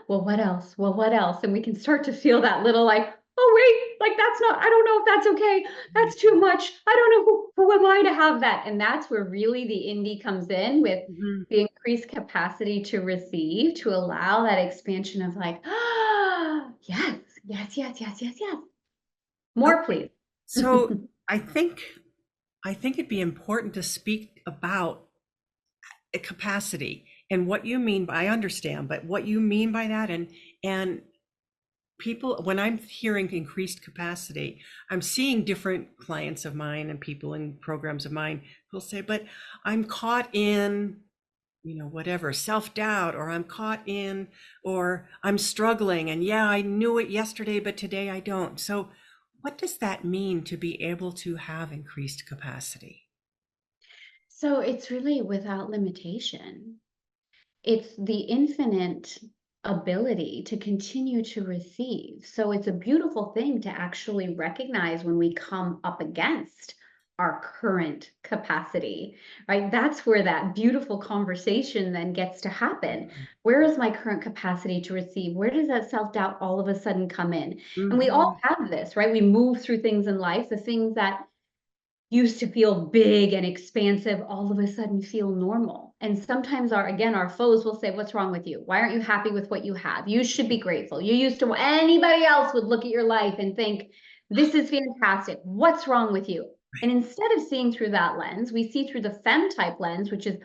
[SPEAKER 3] well, what else? Well, what else? And we can start to feel that little like, oh, wait, like that's not, I don't know if that's okay. That's too much. I don't know who am I to have that. And that's where really the indie comes in with
[SPEAKER 2] Mhm.
[SPEAKER 3] the increased capacity to receive, to allow that expansion of like, yes, yes, yes, yes, yes, yes. More,
[SPEAKER 2] Okay.
[SPEAKER 3] please.
[SPEAKER 2] So I think it'd be important to speak about a capacity and what you mean by, I understand, but what you mean by that, and people, when I'm hearing increased capacity, I'm seeing different clients of mine and people in programs of mine who'll say, but I'm caught in, whatever, self-doubt, or I'm caught in, or I'm struggling, and yeah, I knew it yesterday, but today I don't. So what does that mean to be able to have increased capacity?
[SPEAKER 3] So it's really without limitation. It's the infinite ability to continue to receive. So it's a beautiful thing to actually recognize when we come up against our current capacity, right? That's where that beautiful conversation then gets to happen. Where is my current capacity to receive? Where does that self doubt all of a sudden come in? And we all
[SPEAKER 2] Mhm.
[SPEAKER 3] have this, right? We move through things in life, the things that used to feel big and expansive all of a sudden feel normal. And sometimes our foes will say, what's wrong with you? Why aren't you happy with what you have? You should be grateful. You used to, anybody else would look at your life and think, this is fantastic. What's wrong with you? And instead of seeing through that lens, we see through the femme type lens, which is,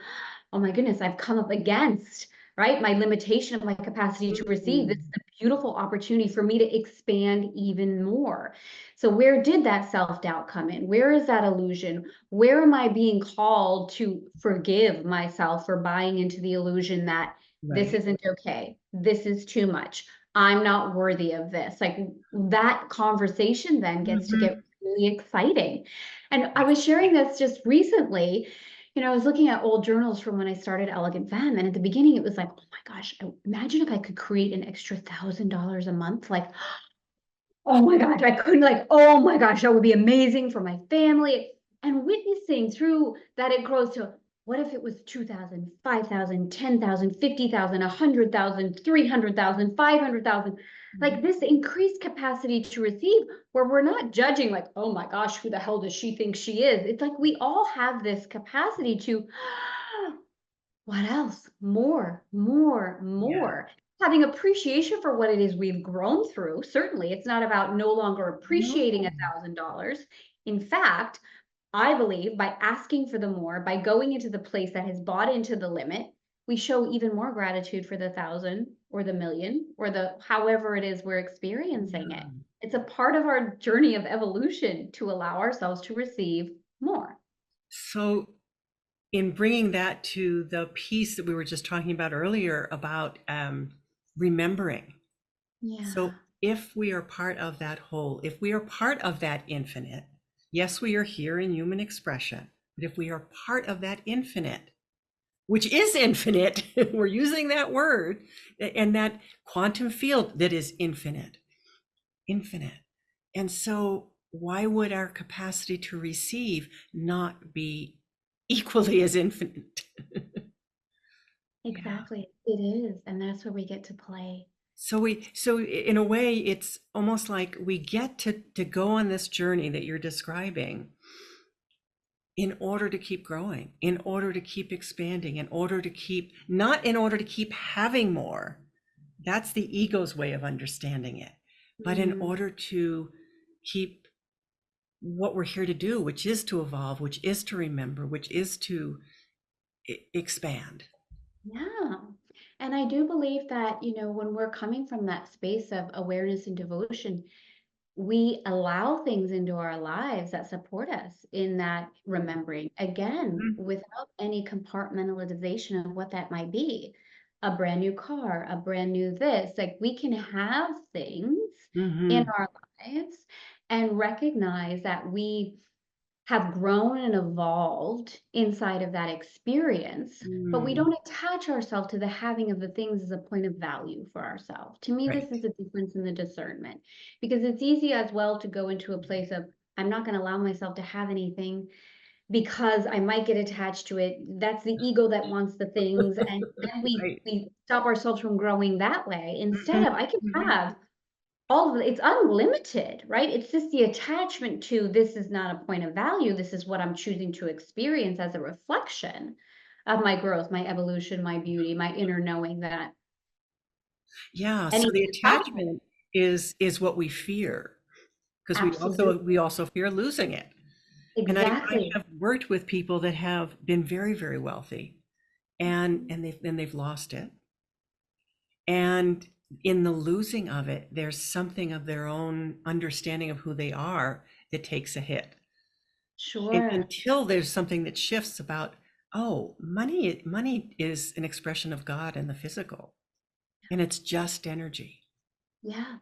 [SPEAKER 3] oh my goodness, I've come up against, right, my limitation of my capacity to receive. This is
[SPEAKER 2] Mm.
[SPEAKER 3] a beautiful opportunity for me to expand even more. So where did that self-doubt come in? Where is that illusion? Where am I being called to forgive myself for buying into the illusion that this
[SPEAKER 2] Right.
[SPEAKER 3] isn't okay? This is too much. I'm not worthy of this. Like, that conversation then gets to get
[SPEAKER 2] Mhm.
[SPEAKER 3] really exciting. And I was sharing this just recently. I was looking at old journals from when I started Elegant Femme, and at the beginning it was like, oh my gosh, imagine if I could create an extra $1,000 a month. Like, oh my gosh, I couldn't, like, oh my gosh, that would be amazing for my family. And witnessing through that, it grows to, what if it was 2,000, 5,000, 10,000, 50,000, 100,000, 300,000, 500,000? Like this increased capacity to receive, where we're not judging like, oh my gosh, who the hell does she think she is? It's like we all have this capacity to, what else? More, more,
[SPEAKER 2] Yeah.
[SPEAKER 3] more. Having appreciation for what it is we've grown through. Certainly, it's not about no longer appreciating
[SPEAKER 2] No.
[SPEAKER 3] $1,000. In fact, I believe by asking for the more, by going into the place that has bought into the limit, we show even more gratitude for the thousand or the million or the however it is we're experiencing it.
[SPEAKER 2] Yeah.
[SPEAKER 3] It's a part of our journey of evolution to allow ourselves to receive more.
[SPEAKER 2] So in bringing that to the piece that we were just talking about earlier about remembering.
[SPEAKER 3] Yeah.
[SPEAKER 2] So if we are part of that whole, if we are part of that infinite, yes, we are here in human expression, but if we are part of that infinite, which is infinite, we're using that word, and that quantum field that is infinite, infinite. And so why would our capacity to receive not be equally as infinite? Yeah.
[SPEAKER 3] Exactly. It is. And that's where we get to play.
[SPEAKER 2] So in a way, it's almost like we get to go on this journey that you're describing in order to keep growing, in order to keep expanding, in order to keep, not in order to keep having more. That's the ego's way of understanding it. But in
[SPEAKER 3] Mm,
[SPEAKER 2] order to keep what we're here to do, which is to evolve, which is to remember, which is to expand.
[SPEAKER 3] yeah. And I do believe that, when we're coming from that space of awareness and devotion, we allow things into our lives that support us in that remembering, again, without any compartmentalization of what that might be. A brand new car, a brand new this, like we can have things in
[SPEAKER 2] Mm-hmm.
[SPEAKER 3] our lives and recognize that we have grown and evolved inside of that experience, but we
[SPEAKER 2] Mm.
[SPEAKER 3] don't attach ourselves to the having of the things as a point of value for ourselves. To me, this
[SPEAKER 2] Right.
[SPEAKER 3] is the difference in the discernment, because it's easy as well to go into a place of, I'm not going to allow myself to have anything because I might get attached to it. That's the ego that wants the things. And then we,
[SPEAKER 2] Right.
[SPEAKER 3] we stop ourselves from growing that way.
[SPEAKER 2] Mm-hmm.
[SPEAKER 3] Instead of, I can
[SPEAKER 2] Mm-hmm.
[SPEAKER 3] have all of it, it's unlimited, right? It's just the attachment to this is not a point of value. This is what I'm choosing to experience as a reflection of my growth, my evolution, my beauty, my inner knowing that
[SPEAKER 2] Yeah. So the
[SPEAKER 3] anything is possible.
[SPEAKER 2] attachment is what we fear because
[SPEAKER 3] Absolutely.
[SPEAKER 2] we also fear losing it. And I
[SPEAKER 3] Exactly.
[SPEAKER 2] have worked with people that have been very, very wealthy and they've lost it. And in the losing of it, there's something of their own understanding of who they are that takes a hit. And
[SPEAKER 3] Sure.
[SPEAKER 2] until there's something that shifts about, oh, money is an expression of God in the physical, and it's just energy.
[SPEAKER 3] Yeah.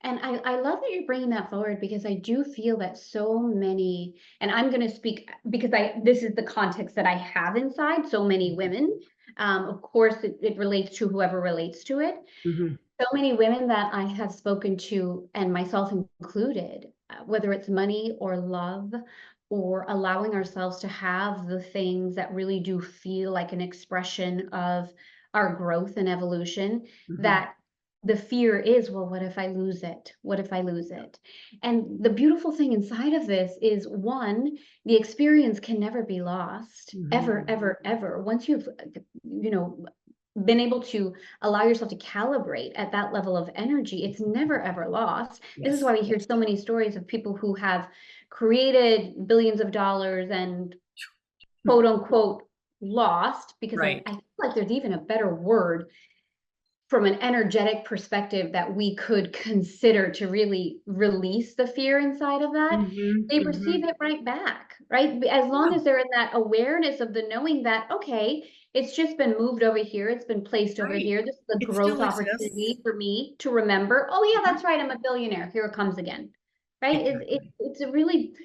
[SPEAKER 3] And I love that you're bringing that forward, because I do feel that so many, and I'm going to speak because this is the context that I have inside so many women. Of course, it relates to whoever relates to it.
[SPEAKER 2] Mhm.
[SPEAKER 3] So many women that I have spoken to, and myself included, whether it's money or love or allowing ourselves to have the things that really do feel like an expression of our growth and evolution,
[SPEAKER 2] Mhm.
[SPEAKER 3] that the fear is, well, what if I lose it? What if I lose it? And the beautiful thing inside of this is, one, the experience can never be lost, ever,
[SPEAKER 2] Mhm.
[SPEAKER 3] ever, ever. Once you've, you know, been able to allow yourself to calibrate at that level of energy, it's never ever lost. This is
[SPEAKER 2] Yes.
[SPEAKER 3] why we hear so many stories of people who have created billions of dollars and quote unquote lost, because
[SPEAKER 2] Right.
[SPEAKER 3] I feel like there's even a better word from an energetic perspective that we could consider to really release the fear inside of that.
[SPEAKER 2] Mhm.
[SPEAKER 3] They receive
[SPEAKER 2] Mhm.
[SPEAKER 3] it right back, right? As long
[SPEAKER 2] Yeah.
[SPEAKER 3] as they're in that awareness of the knowing that, okay, it's just been moved over here, it's been placed over
[SPEAKER 2] Right.
[SPEAKER 3] here. This is a
[SPEAKER 2] It
[SPEAKER 3] growth
[SPEAKER 2] still exists.
[SPEAKER 3] opportunity for me to remember. Oh yeah,
[SPEAKER 2] Mhm.
[SPEAKER 3] that's right, I'm a billionaire. Here it comes again. Right?
[SPEAKER 2] Exactly.
[SPEAKER 3] It's a really,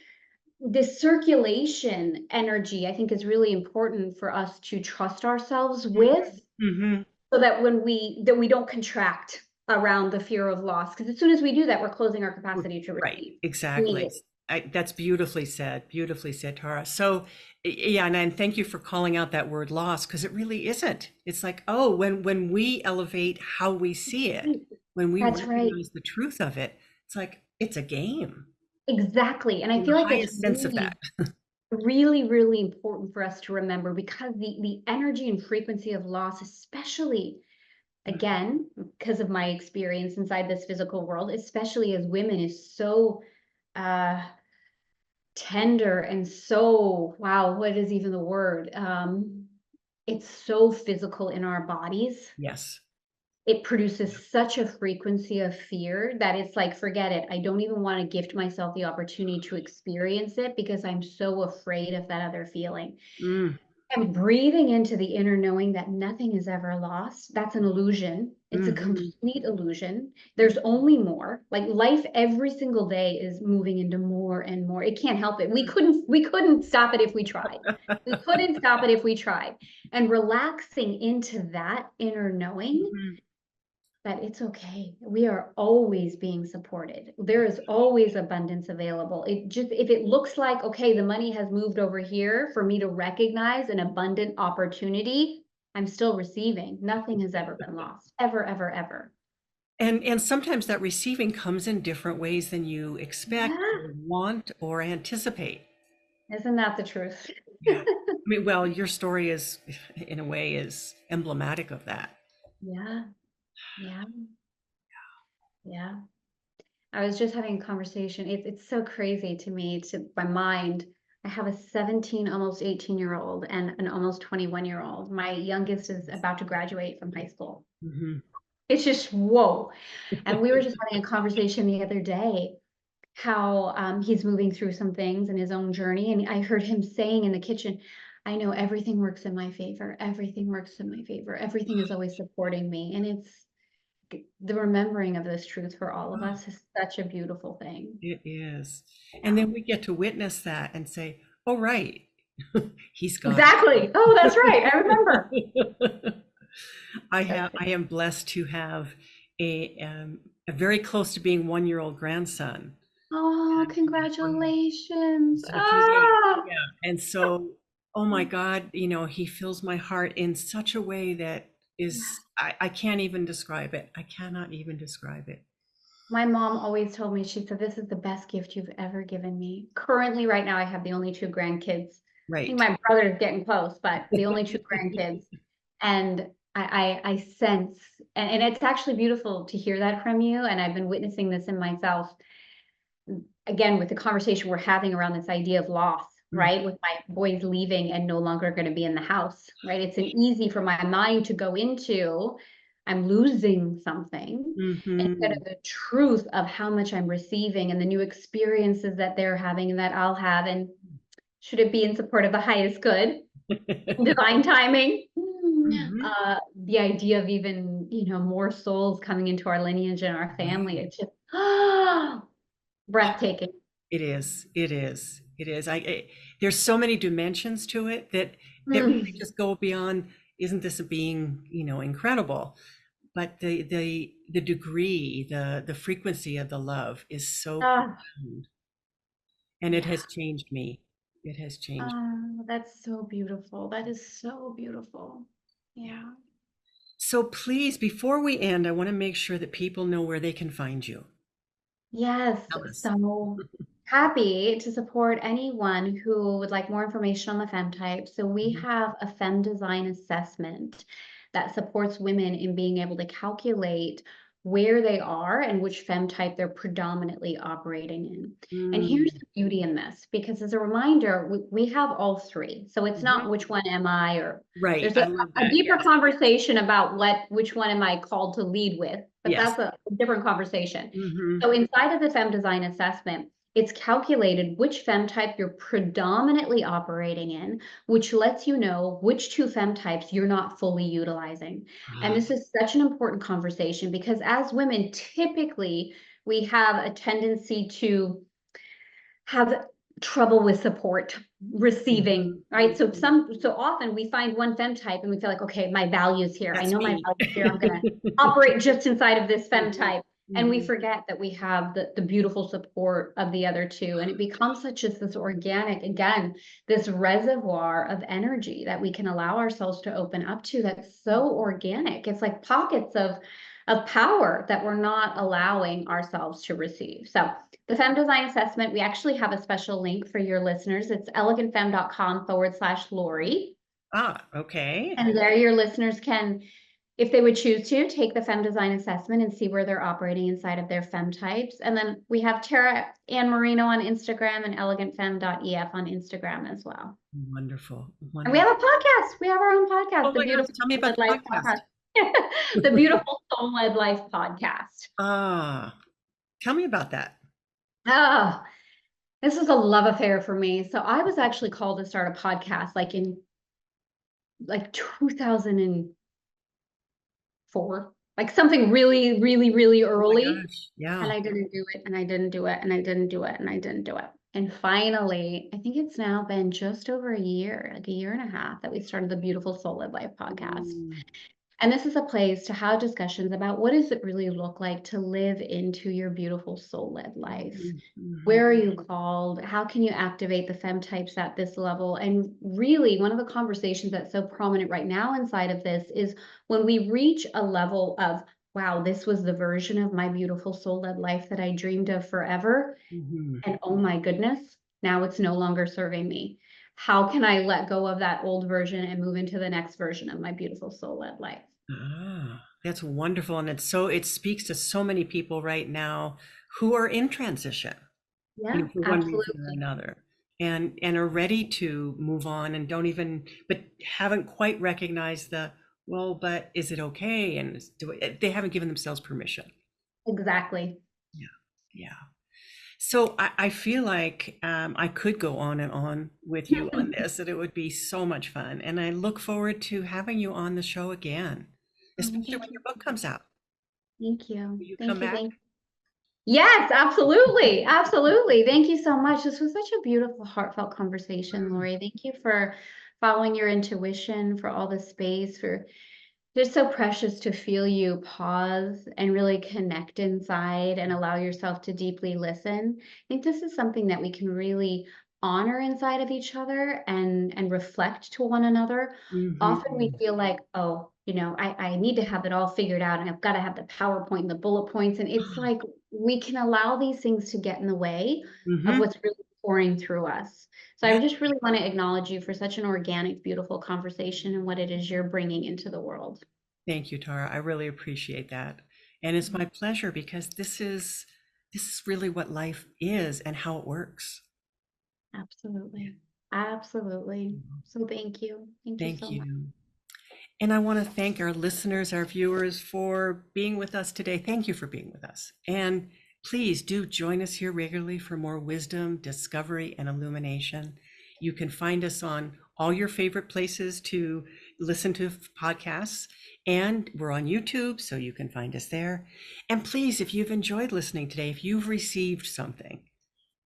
[SPEAKER 3] this circulation energy, I think, is really important for us to trust ourselves
[SPEAKER 2] Mhm.
[SPEAKER 3] with,
[SPEAKER 2] Mhm.
[SPEAKER 3] so that we don't contract around the fear of loss, because as soon as we do that, we're closing our capacity to
[SPEAKER 2] Right.
[SPEAKER 3] receive
[SPEAKER 2] Exactly.
[SPEAKER 3] immediately.
[SPEAKER 2] That's beautifully said, Tara. So, yeah, and thank you for calling out that word loss, because it really isn't. It's like, oh, when we elevate how we see it, when we
[SPEAKER 3] That's right.
[SPEAKER 2] recognize the truth of it, it's like it's a game
[SPEAKER 3] Exactly. And I
[SPEAKER 2] in the
[SPEAKER 3] feel like it's
[SPEAKER 2] highest sense of that.
[SPEAKER 3] really, really important for us to remember, because the energy and frequency of loss, especially again, because of my experience inside this physical world, especially as women, is so uh tender and so, wow, what is even the word? It's so physical in our bodies.
[SPEAKER 2] Yes.
[SPEAKER 3] It produces such a frequency of fear that it's like, forget it. I don't even want to gift myself the opportunity to experience it, because I'm so afraid of that other feeling.
[SPEAKER 2] Mm,
[SPEAKER 3] And breathing into the inner knowing that nothing is ever lost. That's an illusion. It's a
[SPEAKER 2] mhm.
[SPEAKER 3] complete illusion. There's only more. Like, life every single day is moving into more and more. It can't help it. We couldn't stop it if we tried. We couldn't stop it if we tried. And relaxing into that inner knowing
[SPEAKER 2] Mhm.
[SPEAKER 3] that it's okay. We are always being supported. There is always abundance available. It just, if it looks like, okay, the money has moved over here, for me to recognize an abundant opportunity, I'm still receiving. Nothing has ever been lost, ever, ever, ever.
[SPEAKER 2] And sometimes that receiving comes in different ways than you expect
[SPEAKER 3] Yeah.
[SPEAKER 2] or want or anticipate.
[SPEAKER 3] Isn't that the truth?
[SPEAKER 2] Yeah. I mean, well, your story is, in a way, is emblematic of that.
[SPEAKER 3] Yeah, yeah, yeah. I was just having a conversation. It's so crazy to me, to my mind. I have a 17, almost 18-year-old and an almost 21-year-old. My youngest is about to graduate from high school.
[SPEAKER 2] Mhm.
[SPEAKER 3] It's just whoa. And we were just having a conversation the other day how he's moving through some things in his own journey. And I heard him saying in the kitchen, I know everything works in my favor. Everything works in my favor. Everything is always supporting me. And it's the remembering of this truth for all of us is such a beautiful thing.
[SPEAKER 2] It is. And
[SPEAKER 3] Yeah.
[SPEAKER 2] then we get to witness that and say, oh, right, he's got
[SPEAKER 3] Exactly. Oh, that's right. I remember.
[SPEAKER 2] it.
[SPEAKER 3] So
[SPEAKER 2] I am blessed to have a very close to being 1-year-old grandson.
[SPEAKER 3] oh,
[SPEAKER 2] Um,
[SPEAKER 3] congratulations.
[SPEAKER 2] just in a few days.
[SPEAKER 3] Ah,
[SPEAKER 2] Yeah. And so, oh my God, he fills my heart in such a way that is, I can't even describe it. I cannot even describe it.
[SPEAKER 3] my mom always told me, she said, this is the best gift you've ever given me. Currently, right now, I have the only two grandkids. I think
[SPEAKER 2] Right.
[SPEAKER 3] my brother's getting close, but the only two grandkids. And I sense, and it's actually beautiful to hear that from you. And I've been witnessing this in myself, again, with the conversation we're having around this idea of loss,
[SPEAKER 2] Mhm.
[SPEAKER 3] right? With my boys leaving and no longer going to be in the house, right? It's an easy for my mind to go into, I'm losing something, instead
[SPEAKER 2] Mhm.
[SPEAKER 3] of the truth of how much I'm receiving and the new experiences that they're having and that I'll have. And should it be in support of the highest good, divine timing?
[SPEAKER 2] Mhm.
[SPEAKER 3] The idea of even, more souls coming into our lineage and our family,
[SPEAKER 2] Right.
[SPEAKER 3] it's just breathtaking.
[SPEAKER 2] It is. It is. It is. There's so many dimensions to it that really
[SPEAKER 3] Mm.
[SPEAKER 2] just go beyond. Isn't this a being, incredible? But the degree, the frequency of the love is so
[SPEAKER 3] Ah,
[SPEAKER 2] profound, and it
[SPEAKER 3] yeah.
[SPEAKER 2] has changed me. It has changed.
[SPEAKER 3] Oh, that's so beautiful. That is so beautiful.
[SPEAKER 2] Yeah.
[SPEAKER 3] Yeah.
[SPEAKER 2] So please, before we end, I want to make sure that people know where they can find you.
[SPEAKER 3] Yes.
[SPEAKER 2] Tell us.
[SPEAKER 3] So happy to support anyone who would like more information on the FemmType. So we
[SPEAKER 2] Mhm.
[SPEAKER 3] have a Femme design assessment that supports women in being able to calculate where they are and which FemmType they're predominantly operating in. And here's
[SPEAKER 2] Mm.
[SPEAKER 3] the beauty in this, because as a reminder, we have all three. So it's
[SPEAKER 2] Mhm.
[SPEAKER 3] not which one am I, or
[SPEAKER 2] Right.
[SPEAKER 3] there's
[SPEAKER 2] I love
[SPEAKER 3] a
[SPEAKER 2] that.
[SPEAKER 3] deeper
[SPEAKER 2] Yes.
[SPEAKER 3] conversation about which one am I called to lead with, but
[SPEAKER 2] Yes.
[SPEAKER 3] that's a different conversation.
[SPEAKER 2] Hmm.
[SPEAKER 3] So inside of the Femme design assessment, it's calculated which FemmType you're predominantly operating in, which lets you know which two FemmTypes you're not fully utilizing. And this is such an important conversation, because as women, typically we have a tendency to have trouble with support receiving,
[SPEAKER 2] Mhm.
[SPEAKER 3] right? So
[SPEAKER 2] Mhm.
[SPEAKER 3] so often we find one FemmType and we feel like, okay, my value's here. I
[SPEAKER 2] That's
[SPEAKER 3] know my
[SPEAKER 2] me.
[SPEAKER 3] value's here. I'm gonna operate just inside of this
[SPEAKER 2] Mhm.
[SPEAKER 3] FemmType. And we
[SPEAKER 2] Mhm.
[SPEAKER 3] forget that we have the beautiful support of the other two. And it becomes such as this organic, again, this reservoir of energy that we can allow ourselves to open up to that's so organic. It's like pockets of power that we're not allowing ourselves to receive. So the Femme Design Assessment, we actually have a special link for your listeners. It's elegantfemme.com/Laurie.
[SPEAKER 2] Okay.
[SPEAKER 3] And there your listeners can, if they would choose to, take the Femme Design Assessment and see where they're operating inside of their FemmTypes. And then we have Tara and Marino on Instagram and elegantfemme.ef on Instagram as well.
[SPEAKER 2] Wonderful.
[SPEAKER 3] And we have
[SPEAKER 2] Wonderful.
[SPEAKER 3] a podcast. We have our own podcast,
[SPEAKER 2] Oh
[SPEAKER 3] the
[SPEAKER 2] my gosh,
[SPEAKER 3] Beautiful
[SPEAKER 2] tell me
[SPEAKER 3] Soul
[SPEAKER 2] about
[SPEAKER 3] Led
[SPEAKER 2] the
[SPEAKER 3] Life
[SPEAKER 2] podcast.
[SPEAKER 3] podcast. The Beautiful Soul Led Life podcast.
[SPEAKER 2] Tell me about that.
[SPEAKER 3] Ah, this is a love affair for me. So I was actually called to start a podcast in 2004, like something really, really, really
[SPEAKER 2] Oh my
[SPEAKER 3] early.
[SPEAKER 2] gosh.
[SPEAKER 3] And
[SPEAKER 2] Yeah.
[SPEAKER 3] I didn't do it, and I didn't do it, and I didn't do it, and I didn't do it. And finally, I think it's now been just over a year, like a year and a half, that we started the Beautiful Soul Led Life podcast.
[SPEAKER 2] Mm,
[SPEAKER 3] And this is a place to have discussions about what does it really look like to live into your beautiful soul-led life?
[SPEAKER 2] mhm, mhm,
[SPEAKER 3] Where are you called? How can you activate the FemTypes at this level? And really, one of the conversations that's so prominent right now inside of this is when we reach a level of, wow, this was the version of my beautiful soul-led life that I dreamed of forever.
[SPEAKER 2] mhm.
[SPEAKER 3] And oh my goodness, now it's no longer serving me. How can I let go of that old version and move into the next version of my beautiful soul-led life?
[SPEAKER 2] That's wonderful. And it speaks to so many people right now who are in transition,
[SPEAKER 3] Yeah,
[SPEAKER 2] for one reason or
[SPEAKER 3] absolutely.
[SPEAKER 2] another, and are ready to move on and but haven't quite recognized well, but is it okay? And they haven't given themselves permission.
[SPEAKER 3] Exactly.
[SPEAKER 2] Yeah. Yeah. So I feel like I could go on and on with you on this, and it would be so much fun. And I look forward to having you on the show again,
[SPEAKER 3] Oh,
[SPEAKER 2] especially
[SPEAKER 3] thank
[SPEAKER 2] when
[SPEAKER 3] you.
[SPEAKER 2] your book comes out.
[SPEAKER 3] Thank you.
[SPEAKER 2] Will you come
[SPEAKER 3] Thank you.
[SPEAKER 2] back?
[SPEAKER 3] Thank you. Yes, absolutely. Absolutely. Thank you so much. This was such a beautiful, heartfelt conversation,
[SPEAKER 2] Mm,
[SPEAKER 3] Laurie. Thank you for following your intuition, for all the space, for it's so precious to feel you pause and really connect inside and allow yourself to deeply listen. I think this is something that we can really honor inside of each other and reflect to one another. Often we
[SPEAKER 2] mhm,
[SPEAKER 3] feel like, oh, I need to have it all figured out and I've got to have the PowerPoint and the bullet points. And it's like we can allow these things to get in the way of
[SPEAKER 2] mhm.
[SPEAKER 3] what's really pouring through us. So I
[SPEAKER 2] Yeah.
[SPEAKER 3] just really want to acknowledge you for such an organic, beautiful conversation and what it is you're bringing into the world.
[SPEAKER 2] Thank you, Tara. I really appreciate that. And it's my pleasure because this is really what life is and how it works.
[SPEAKER 3] Absolutely. Absolutely. So thank you. Thank you
[SPEAKER 2] Thank
[SPEAKER 3] so much.
[SPEAKER 2] you. And I want to thank our listeners, our viewers for being with us today. Thank you for being with us. And please do join us here regularly for more wisdom, discovery, and illumination. You can find us on all your favorite places to listen to podcasts. And we're on YouTube, so you can find us there. And please, if you've enjoyed listening today, if you've received something,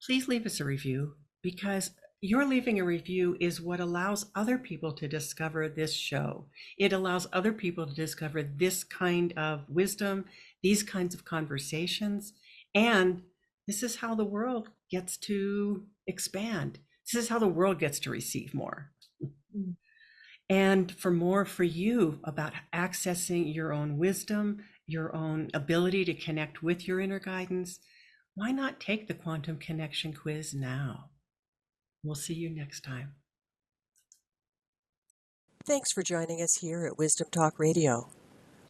[SPEAKER 2] please leave us a review because your leaving a review is what allows other people to discover this show. It allows other people to discover this kind of wisdom, these kinds of conversations. And this is how the world gets to expand. This is how the world gets to receive more.
[SPEAKER 3] Mm.
[SPEAKER 2] And for more for you about accessing your own wisdom, your own ability to connect with your inner guidance, why not take the quantum connection quiz now? We'll see you next time.
[SPEAKER 4] Thanks for joining us here at Wisdom Talk Radio.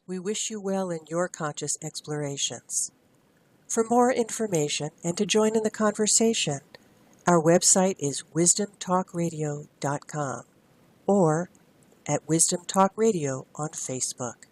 [SPEAKER 4] We wish you well in your conscious explorations. For more information and to join in the conversation, our website is wisdomtalkradio.com or at Wisdom Talk Radio on Facebook.